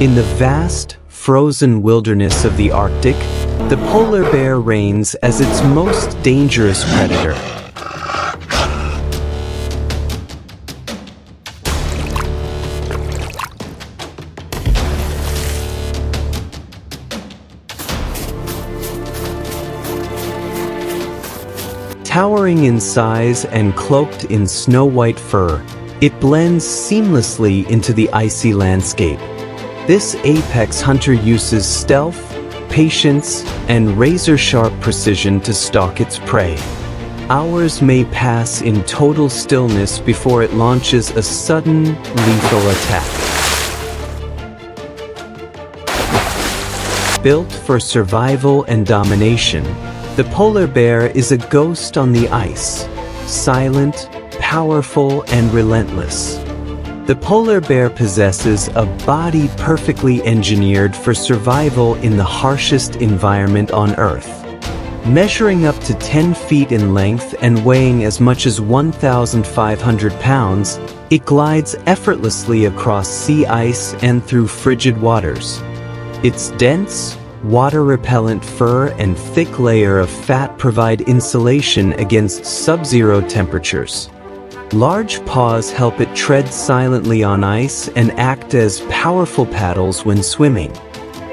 In the vast, frozen wilderness of the Arctic, the polar bear reigns as its most dangerous predator. Towering in size and cloaked in snow-white fur, it blends seamlessly into the icy landscape. This apex hunter uses stealth, patience, and razor-sharp precision to stalk its prey. Hours may pass in total stillness before it launches a sudden, lethal attack. Built for survival and domination, the polar bear is a ghost on the ice, silent, powerful, and relentless. The polar bear possesses a body perfectly engineered for survival in the harshest environment on Earth. Measuring up to 10 feet in length and weighing as much as 1,500 pounds, it glides effortlessly across sea ice and through frigid waters. Its dense, water-repellent fur and thick layer of fat provide insulation against subzero temperatures. Large paws help it tread silently on ice and act as powerful paddles when swimming.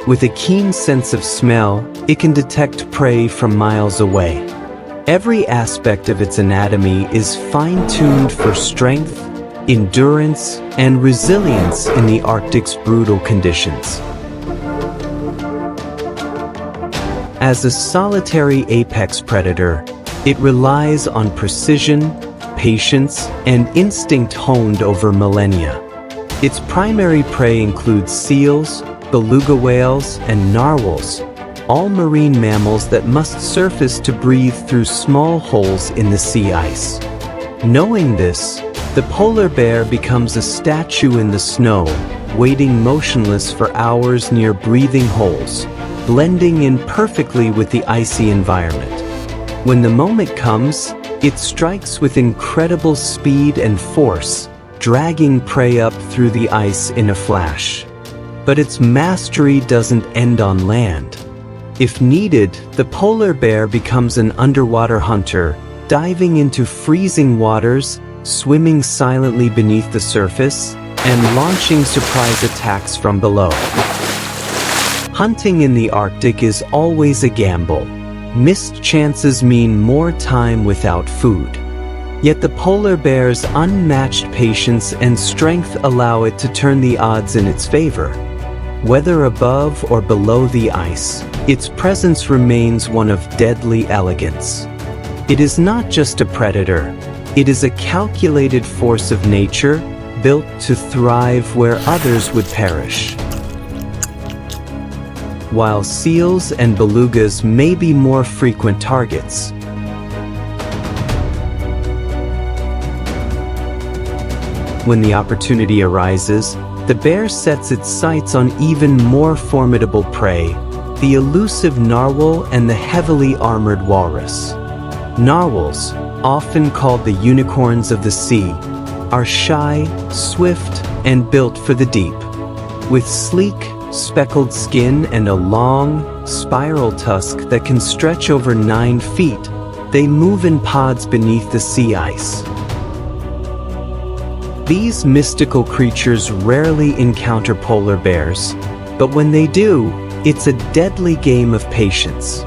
With a keen sense of smell, it can detect prey from miles away. Every aspect of its anatomy is fine-tuned for strength, endurance, and resilience in the Arctic's brutal conditions. As a solitary apex predator, it relies on precision, patience, and instinct honed over millennia. Its primary prey includes seals, beluga whales, and narwhals, all marine mammals that must surface to breathe through small holes in the sea ice. Knowing this, the polar bear becomes a statue in the snow, waiting motionless for hours near breathing holes, blending in perfectly with the icy environment. When the moment comes, it strikes with incredible speed and force, dragging prey up through the ice in a flash. But its mastery doesn't end on land. If needed, the polar bear becomes an underwater hunter, diving into freezing waters, swimming silently beneath the surface, and launching surprise attacks from below. Hunting in the Arctic is always a gamble. Missed chances mean more time without food. Yet the polar bear's unmatched patience and strength allow it to turn the odds in its favor. Whether above or below the ice, its presence remains one of deadly elegance. It is not just a predator, it is a calculated force of nature, built to thrive where others would perish. While seals and belugas may be more frequent targets, when the opportunity arises, the bear sets its sights on even more formidable prey, the elusive narwhal and the heavily armored walrus. Narwhals, often called the unicorns of the sea, are shy, swift, and built for the deep. With sleek, speckled skin and a long, spiral tusk that can stretch over 9 feet, they move in pods beneath the sea ice. These mystical creatures rarely encounter polar bears, but when they do, it's a deadly game of patience.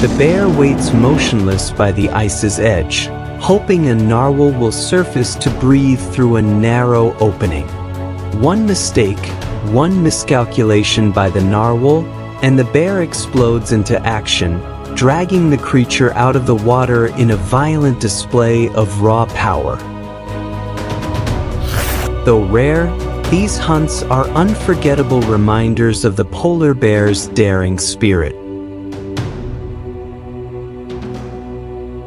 The bear waits motionless by the ice's edge, hoping a narwhal will surface to breathe through a narrow opening. One mistake, one miscalculation by the narwhal, and the bear explodes into action, dragging the creature out of the water in a violent display of raw power. Though rare, these hunts are unforgettable reminders of the polar bear's daring spirit.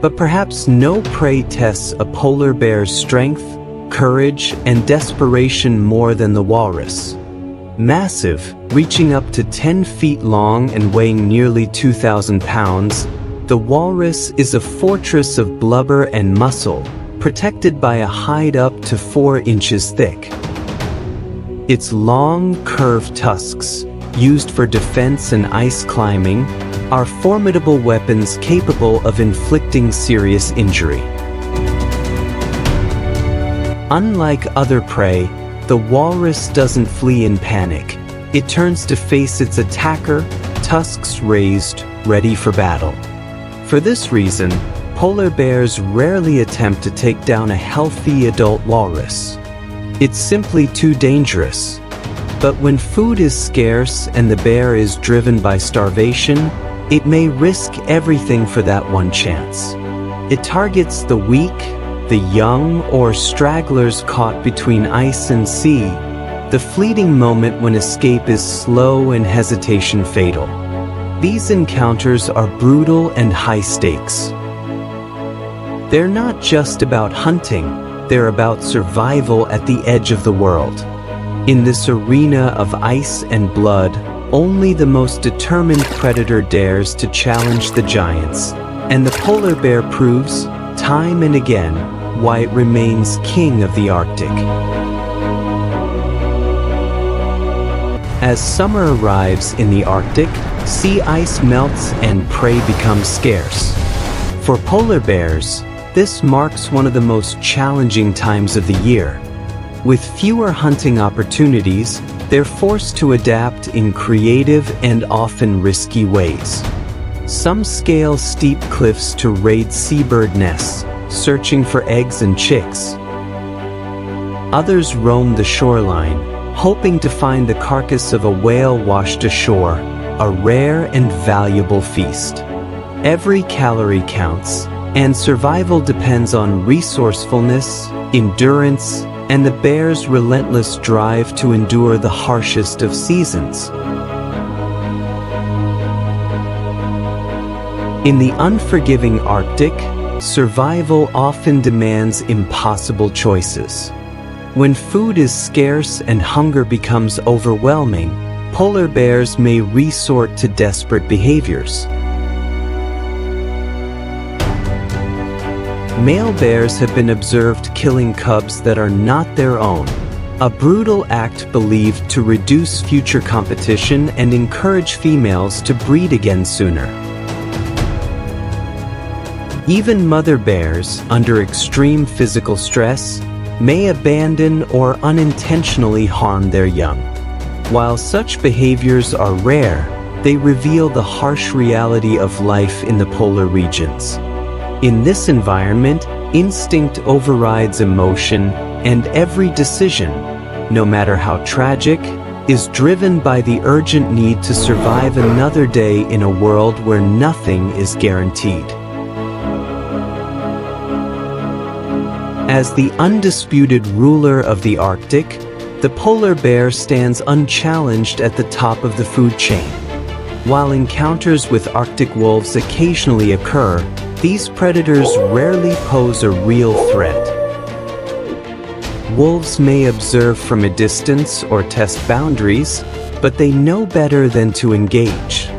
But perhaps no prey tests a polar bear's strength, courage, and desperation more than the walrus. Massive, reaching up to 10 feet long and weighing nearly 2,000 pounds, the walrus is a fortress of blubber and muscle, protected by a hide up to 4 inches thick. Its long, curved tusks, used for defense and ice climbing, are formidable weapons capable of inflicting serious injury. Unlike other prey, the walrus doesn't flee in panic. It turns to face its attacker, tusks raised, ready for battle. For this reason, polar bears rarely attempt to take down a healthy adult walrus. It's simply too dangerous. But when food is scarce and the bear is driven by starvation, it may risk everything for that one chance. It targets the weak, the young, or stragglers caught between ice and sea, the fleeting moment when escape is slow and hesitation fatal. These encounters are brutal and high stakes. They're not just about hunting, they're about survival at the edge of the world. In this arena of ice and blood, only the most determined predator dares to challenge the giants, and the polar bear proves, time and again, why it remains king of the Arctic. As summer arrives in the Arctic, sea ice melts and prey becomes scarce. For polar bears, this marks one of the most challenging times of the year. With fewer hunting opportunities, they're forced to adapt in creative and often risky ways. Some scale steep cliffs to raid seabird nests, searching for eggs and chicks. Others roam the shoreline, hoping to find the carcass of a whale washed ashore, a rare and valuable feast. Every calorie counts, and survival depends on resourcefulness, endurance, and the bear's relentless drive to endure the harshest of seasons. In the unforgiving Arctic, survival often demands impossible choices. When food is scarce and hunger becomes overwhelming, polar bears may resort to desperate behaviors. Male bears have been observed killing cubs that are not their own, a brutal act believed to reduce future competition and encourage females to breed again sooner. Even mother bears, under extreme physical stress, may abandon or unintentionally harm their young. While such behaviors are rare, they reveal the harsh reality of life in the polar regions. In this environment, instinct overrides emotion, and every decision, no matter how tragic, is driven by the urgent need to survive another day in a world where nothing is guaranteed. As the undisputed ruler of the Arctic, the polar bear stands unchallenged at the top of the food chain. While encounters with Arctic wolves occasionally occur, these predators rarely pose a real threat. Wolves may observe from a distance or test boundaries, but they know better than to engage.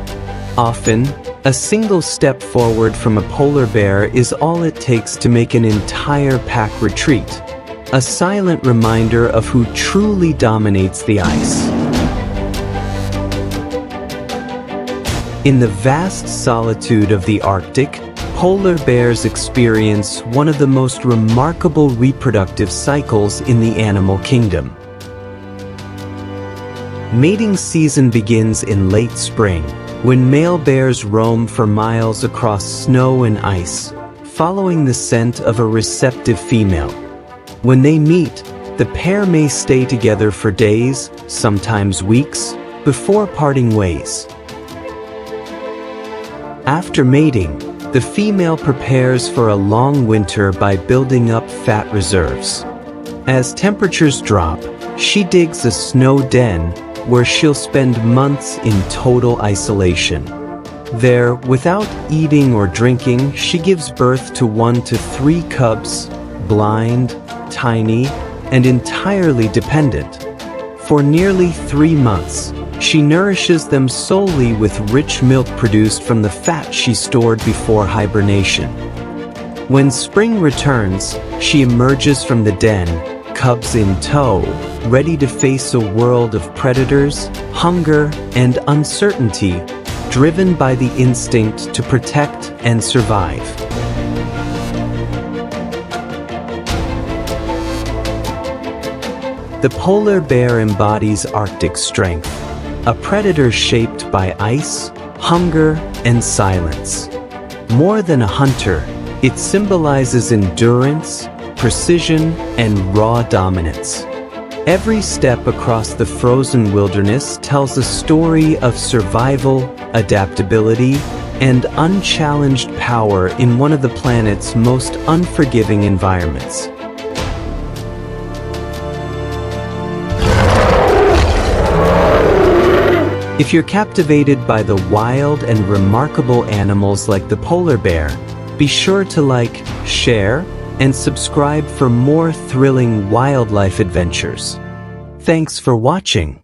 Often, a single step forward from a polar bear is all it takes to make an entire pack retreat, a silent reminder of who truly dominates the ice. In the vast solitude of the Arctic, polar bears experience one of the most remarkable reproductive cycles in the animal kingdom. Mating season begins in late spring, when male bears roam for miles across snow and ice, following the scent of a receptive female. When they meet, the pair may stay together for days, sometimes weeks, before parting ways. After mating, the female prepares for a long winter by building up fat reserves. As temperatures drop, she digs a snow den where she'll spend months in total isolation. There, without eating or drinking, she gives birth to 1 to 3 cubs, blind, tiny, and entirely dependent. For nearly 3 months, she nourishes them solely with rich milk produced from the fat she stored before hibernation. When spring returns, she emerges from the den, cubs in tow, ready to face a world of predators, hunger, and uncertainty, driven by the instinct to protect and survive. The polar bear embodies Arctic strength, a predator shaped by ice, hunger, and silence. More than a hunter, it symbolizes endurance, precision, and raw dominance. Every step across the frozen wilderness tells a story of survival, adaptability, and unchallenged power in one of the planet's most unforgiving environments. If you're captivated by the wild and remarkable animals like the polar bear, be sure to like, share, and subscribe for more thrilling wildlife adventures. Thanks for watching.